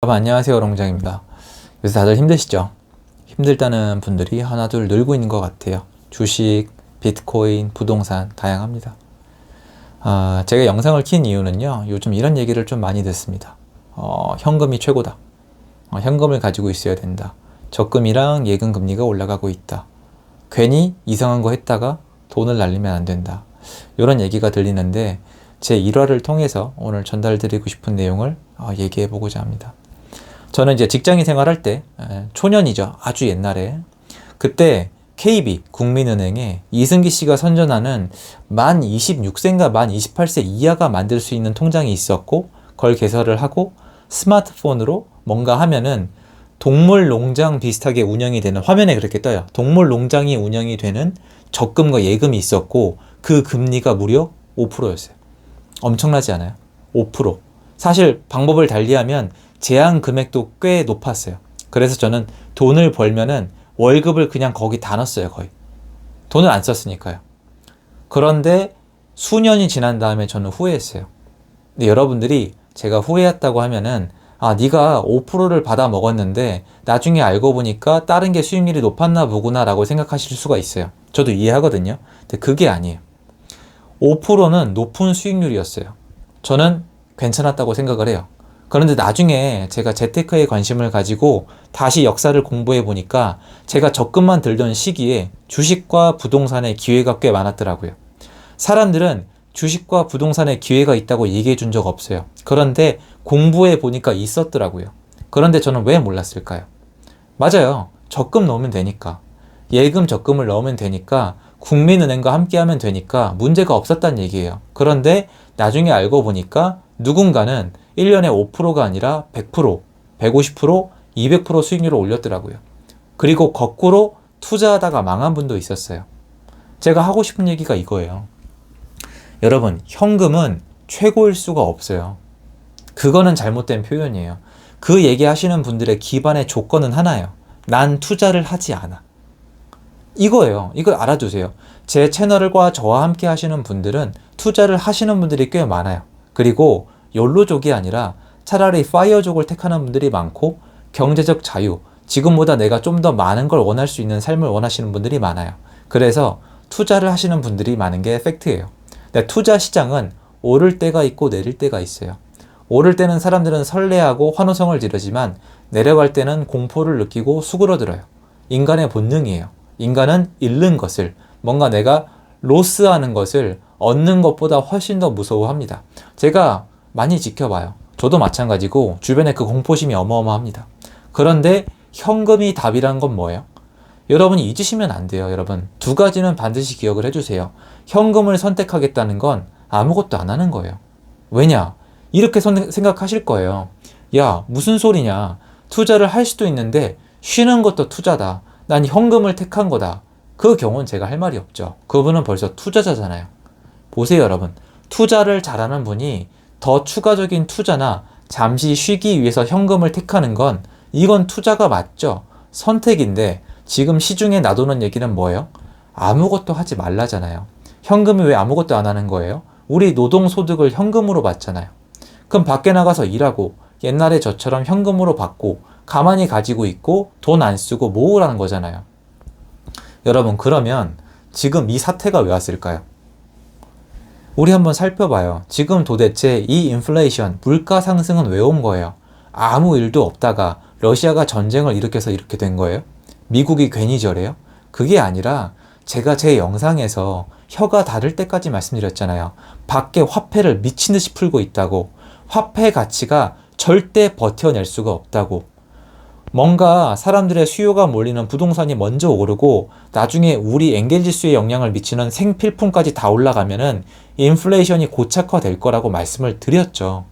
여러분 안녕하세요, 롱장입니다. 요새 다들 힘드시죠? 힘들다는 분들이 하나둘 늘고 있는 것 같아요. 주식, 비트코인, 부동산 다양합니다. 제가 영상을 킨 이유는요, 요즘 이런 얘기를 좀 많이 듣습니다. 현금이 최고다. 현금을 가지고 있어야 된다. 적금이랑 예금 금리가 올라가고 있다. 괜히 이상한 거 했다가 돈을 날리면 안 된다. 이런 얘기가 들리는데 제 일화를 통해서 오늘 전달드리고 싶은 내용을 얘기해 보고자 합니다. 저는 이제 직장인 생활할 때 초년이죠. 아주 옛날에. 그때 KB 국민은행에 이승기 씨가 선전하는 만 26세인가 만 28세 이하가 만들 수 있는 통장이 있었고, 그걸 개설을 하고 스마트폰으로 뭔가 하면은 동물 농장 비슷하게 운영이 되는, 화면에 그렇게 떠요. 동물 농장이 운영이 되는 적금과 예금이 있었고, 그 금리가 무려 5%였어요. 엄청나지 않아요? 5%. 사실 방법을 달리하면 제한 금액도 꽤 높았어요. 그래서 저는 돈을 벌면은 월급을 그냥 거기 다 넣었어요, 거의. 돈을 안 썼으니까요. 그런데 수년이 지난 다음에 저는 후회했어요. 근데 여러분들이 제가 후회했다고 하면은, 네가 5%를 받아 먹었는데 나중에 알고 보니까 다른 게 수익률이 높았나 보구나 라고 생각하실 수가 있어요. 저도 이해하거든요. 근데 그게 아니에요. 5%는 높은 수익률이었어요. 저는 괜찮았다고 생각을 해요. 그런데 나중에 제가 재테크에 관심을 가지고 다시 역사를 공부해 보니까 제가 적금만 들던 시기에 주식과 부동산의 기회가 꽤 많았더라고요. 사람들은 주식과 부동산의 기회가 있다고 얘기해 준 적 없어요. 그런데 공부해 보니까 있었더라고요. 그런데 저는 왜 몰랐을까요? 맞아요. 적금 넣으면 되니까. 예금 적금을 넣으면 되니까, 국민은행과 함께 하면 되니까 문제가 없었단 얘기예요. 그런데 나중에 알고 보니까 누군가는 1년에 5%가 아니라 100%, 150%, 200% 수익률을 올렸더라고요. 그리고 거꾸로 투자하다가 망한 분도 있었어요. 제가 하고 싶은 얘기가 이거예요. 여러분, 현금은 최고일 수가 없어요. 그거는 잘못된 표현이에요. 그 얘기하시는 분들의 기반의 조건은 하나예요. 난 투자를 하지 않아. 이거예요. 이걸 알아두세요. 제 채널과 저와 함께 하시는 분들은 투자를 하시는 분들이 꽤 많아요. 그리고 욜로족이 아니라 차라리 파이어족을 택하는 분들이 많고, 경제적 자유, 지금보다 내가 좀 더 많은 걸 원할 수 있는 삶을 원하시는 분들이 많아요. 그래서 투자를 하시는 분들이 많은 게 팩트예요. 근데 투자 시장은 오를 때가 있고 내릴 때가 있어요. 오를 때는 사람들은 설레하고 환호성을 지르지만 내려갈 때는 공포를 느끼고 수그러들어요. 인간의 본능이에요. 인간은 잃는 것을, 뭔가 내가 로스하는 것을 얻는 것보다 훨씬 더 무서워합니다. 제가 많이 지켜봐요. 저도 마찬가지고 주변에 그 공포심이 어마어마합니다. 그런데 현금이 답이란 건 뭐예요? 여러분이 잊으시면 안 돼요. 여러분, 두 가지는 반드시 기억을 해주세요. 현금을 선택하겠다는 건 아무것도 안 하는 거예요. 왜냐? 이렇게 생각하실 거예요. 야, 무슨 소리냐? 투자를 할 수도 있는데 쉬는 것도 투자다. 난 현금을 택한 거다. 그 경우는 제가 할 말이 없죠. 그분은 벌써 투자자잖아요. 보세요, 여러분. 투자를 잘하는 분이 더 추가적인 투자나 잠시 쉬기 위해서 현금을 택하는 건, 이건 투자가 맞죠. 선택인데 지금 시중에 놔두는 얘기는 뭐예요? 아무것도 하지 말라잖아요. 현금이 왜 아무것도 안 하는 거예요? 우리 노동소득을 현금으로 받잖아요. 그럼 밖에 나가서 일하고 옛날에 저처럼 현금으로 받고 가만히 가지고 있고 돈 안 쓰고 모으라는 거잖아요. 여러분, 그러면 지금 이 사태가 왜 왔을까요? 우리 한번 살펴봐요. 지금 도대체 이 인플레이션, 물가 상승은 왜 온 거예요? 아무 일도 없다가 러시아가 전쟁을 일으켜서 이렇게 된 거예요? 미국이 괜히 저래요? 그게 아니라 제가 제 영상에서 혀가 다를 때까지 말씀드렸잖아요. 밖에 화폐를 미친 듯이 풀고 있다고. 화폐 가치가 절대 버텨낼 수가 없다고. 뭔가 사람들의 수요가 몰리는 부동산이 먼저 오르고 나중에 우리 엔겔지수에 영향을 미치는 생필품까지 다 올라가면은 인플레이션이 고착화될 거라고 말씀을 드렸죠.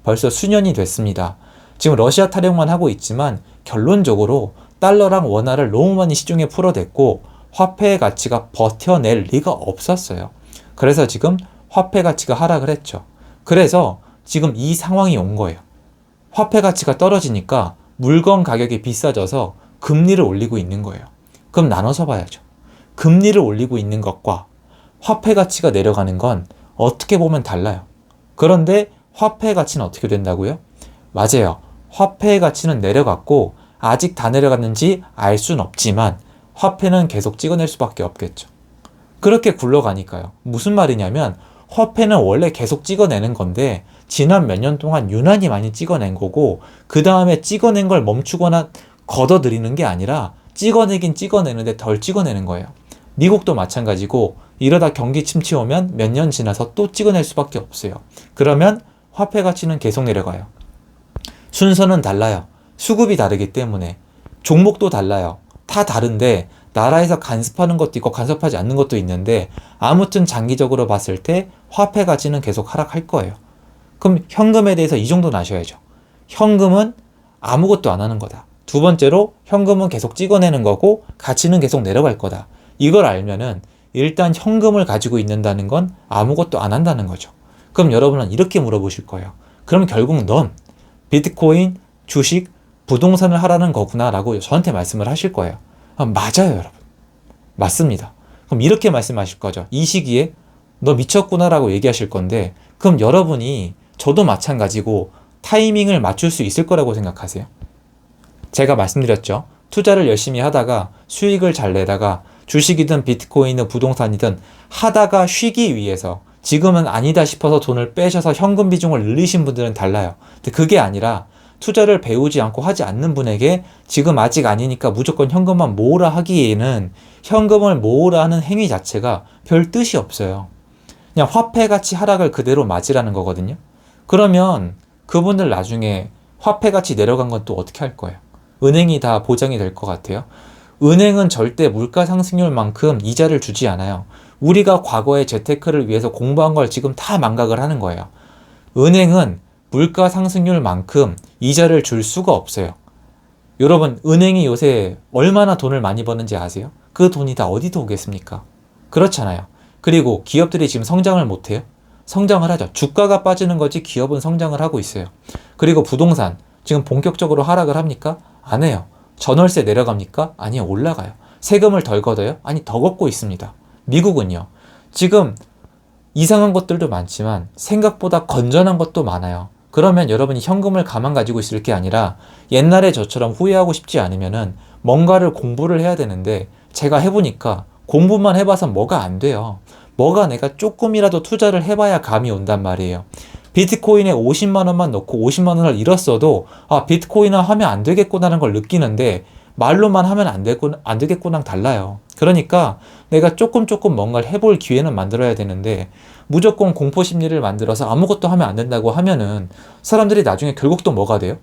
벌써 수년이 됐습니다. 지금 러시아 타령만 하고 있지만 결론적으로 달러랑 원화를 너무 많이 시중에 풀어댔고 화폐의 가치가 버텨낼 리가 없었어요. 그래서 지금 화폐 가치가 하락을 했죠. 그래서 지금 이 상황이 온 거예요. 화폐 가치가 떨어지니까 물건 가격이 비싸져서 금리를 올리고 있는 거예요. 그럼 나눠서 봐야죠. 금리를 올리고 있는 것과 화폐 가치가 내려가는 건 어떻게 보면 달라요. 그런데 화폐 가치는 어떻게 된다고요? 맞아요. 화폐의 가치는 내려갔고 아직 다 내려갔는지 알 수는 없지만 화폐는 계속 찍어낼 수밖에 없겠죠. 그렇게 굴러가니까요. 무슨 말이냐면 화폐는 원래 계속 찍어내는 건데 지난 몇 년 동안 유난히 많이 찍어낸 거고 그 다음에 찍어낸 걸 멈추거나 걷어들이는 게 아니라 찍어내긴 찍어내는데 덜 찍어내는 거예요. 미국도 마찬가지고 이러다 경기 침체 오면 몇 년 지나서 또 찍어낼 수밖에 없어요. 그러면 화폐 가치는 계속 내려가요. 순서는 달라요. 수급이 다르기 때문에 종목도 달라요. 다 다른데 나라에서 간섭하는 것도 있고 간섭하지 않는 것도 있는데 아무튼 장기적으로 봤을 때 화폐 가치는 계속 하락할 거예요. 그럼 현금에 대해서 이 정도는 아셔야죠. 현금은 아무것도 안 하는 거다. 두 번째로 현금은 계속 찍어내는 거고 가치는 계속 내려갈 거다. 이걸 알면은 일단 현금을 가지고 있는다는 건 아무것도 안 한다는 거죠. 그럼 여러분은 이렇게 물어보실 거예요. 그럼 결국 넌 비트코인, 주식, 부동산을 하라는 거구나 라고 저한테 말씀을 하실 거예요. 맞아요, 여러분. 맞습니다. 그럼 이렇게 말씀하실 거죠. 이 시기에 너 미쳤구나 라고 얘기하실 건데 그럼 여러분이 저도 마찬가지고 타이밍을 맞출 수 있을 거라고 생각하세요? 제가 말씀드렸죠. 투자를 열심히 하다가 수익을 잘 내다가 주식이든 비트코인이든 부동산이든 하다가 쉬기 위해서 지금은 아니다 싶어서 돈을 빼셔서 현금 비중을 늘리신 분들은 달라요. 근데 그게 아니라 투자를 배우지 않고 하지 않는 분에게 지금 아직 아니니까 무조건 현금만 모으라 하기에는 현금을 모으라 하는 행위 자체가 별 뜻이 없어요. 그냥 화폐 가치 하락을 그대로 맞으라는 거거든요. 그러면 그분들 나중에 화폐 가치 내려간 건 또 어떻게 할 거예요? 은행이 다 보장이 될 것 같아요? 은행은 절대 물가 상승률만큼 이자를 주지 않아요. 우리가 과거에 재테크를 위해서 공부한 걸 지금 다 망각을 하는 거예요. 은행은 물가 상승률만큼 이자를 줄 수가 없어요. 여러분, 은행이 요새 얼마나 돈을 많이 버는지 아세요? 그 돈이 다 어디서 오겠습니까? 그렇잖아요. 그리고 기업들이 지금 성장을 못해요? 성장을 하죠. 주가가 빠지는 거지 기업은 성장을 하고 있어요. 그리고 부동산, 지금 본격적으로 하락을 합니까? 안 해요. 전월세 내려갑니까? 아니요, 올라가요. 세금을 덜 걷어요? 아니, 더 걷고 있습니다. 미국은요. 지금 이상한 것들도 많지만 생각보다 건전한 것도 많아요. 그러면 여러분이 현금을 가만 가지고 있을 게 아니라 옛날에 저처럼 후회하고 싶지 않으면은 뭔가를 공부를 해야 되는데 제가 해보니까 공부만 해봐서 뭐가 안 돼요. 뭐가 내가 조금이라도 투자를 해봐야 감이 온단 말이에요. 비트코인에 50만 원만 넣고 50만 원을 잃었어도 비트코인은 하면 안 되겠구나라는 걸 느끼는데 말로만 하면 안 되겠구나랑 달라요. 그러니까 내가 조금 뭔가를 해볼 기회는 만들어야 되는데 무조건 공포 심리를 만들어서 아무것도 하면 안 된다고 하면은 사람들이 나중에 결국 또 뭐가 돼요?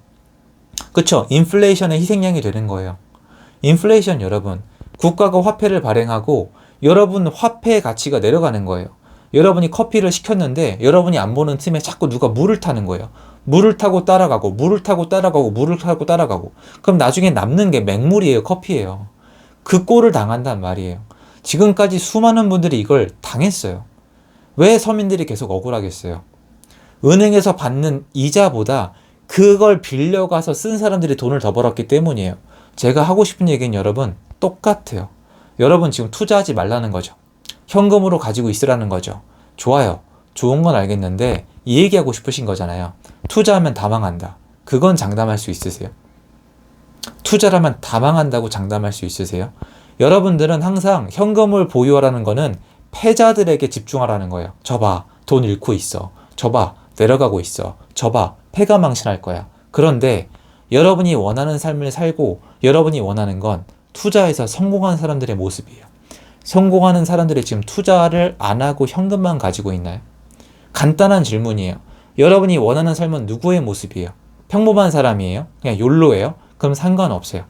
그쵸? 인플레이션의 희생양이 되는 거예요. 인플레이션 여러분, 국가가 화폐를 발행하고 여러분 화폐의 가치가 내려가는 거예요. 여러분이 커피를 시켰는데 여러분이 안 보는 틈에 자꾸 누가 물을 타는 거예요. 물을 타고 따라가고 물을 타고 따라가고 물을 타고 따라가고 그럼 나중에 남는 게 맹물이에요. 커피예요. 그 꼴을 당한단 말이에요. 지금까지 수많은 분들이 이걸 당했어요. 왜 서민들이 계속 억울하겠어요? 은행에서 받는 이자보다 그걸 빌려가서 쓴 사람들이 돈을 더 벌었기 때문이에요. 제가 하고 싶은 얘기는 여러분 똑같아요. 여러분 지금 투자하지 말라는 거죠. 현금으로 가지고 있으라는 거죠. 좋아요. 좋은 건 알겠는데 이 얘기하고 싶으신 거잖아요. 투자하면 다 망한다. 그건 장담할 수 있으세요? 투자라면 다 망한다고 장담할 수 있으세요? 여러분들은 항상 현금을 보유하라는 거는 패자들에게 집중하라는 거예요. 저봐, 돈 잃고 있어. 저봐, 내려가고 있어. 저봐, 패가 망신할 거야. 그런데 여러분이 원하는 삶을 살고 여러분이 원하는 건 투자에서 성공한 사람들의 모습이에요. 성공하는 사람들이 지금 투자를 안 하고 현금만 가지고 있나요? 간단한 질문이에요. 여러분이 원하는 삶은 누구의 모습이에요? 평범한 사람이에요? 그냥 욜로예요? 그럼 상관없어요.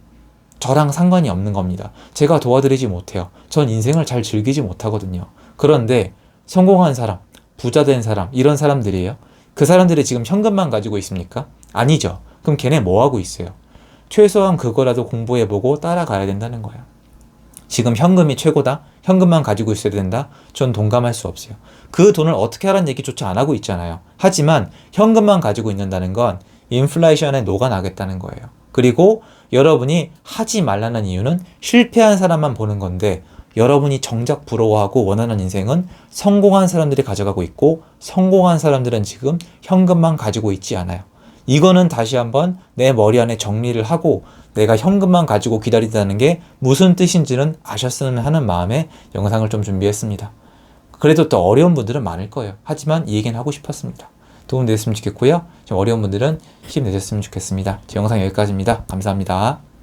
저랑 상관이 없는 겁니다. 제가 도와드리지 못해요. 전 인생을 잘 즐기지 못하거든요. 그런데 성공한 사람, 부자 된 사람, 이런 사람들이에요. 그 사람들이 지금 현금만 가지고 있습니까? 아니죠. 그럼 걔네 뭐 하고 있어요? 최소한 그거라도 공부해보고 따라가야 된다는 거예요. 지금 현금이 최고다? 현금만 가지고 있어야 된다? 전 동감할 수 없어요. 그 돈을 어떻게 하라는 얘기조차 안 하고 있잖아요. 하지만 현금만 가지고 있는다는 건 인플레이션에 녹아나겠다는 거예요. 그리고 여러분이 하지 말라는 이유는 실패한 사람만 보는 건데 여러분이 정작 부러워하고 원하는 인생은 성공한 사람들이 가져가고 있고 성공한 사람들은 지금 현금만 가지고 있지 않아요. 이거는 다시 한번 내 머리 안에 정리를 하고 내가 현금만 가지고 기다린다는 게 무슨 뜻인지는 아셨으면 하는 마음에 영상을 좀 준비했습니다. 그래도 또 어려운 분들은 많을 거예요. 하지만 이 얘기는 하고 싶었습니다. 도움 되셨으면 좋겠고요. 좀 어려운 분들은 힘내셨으면 좋겠습니다. 제 영상 여기까지입니다. 감사합니다.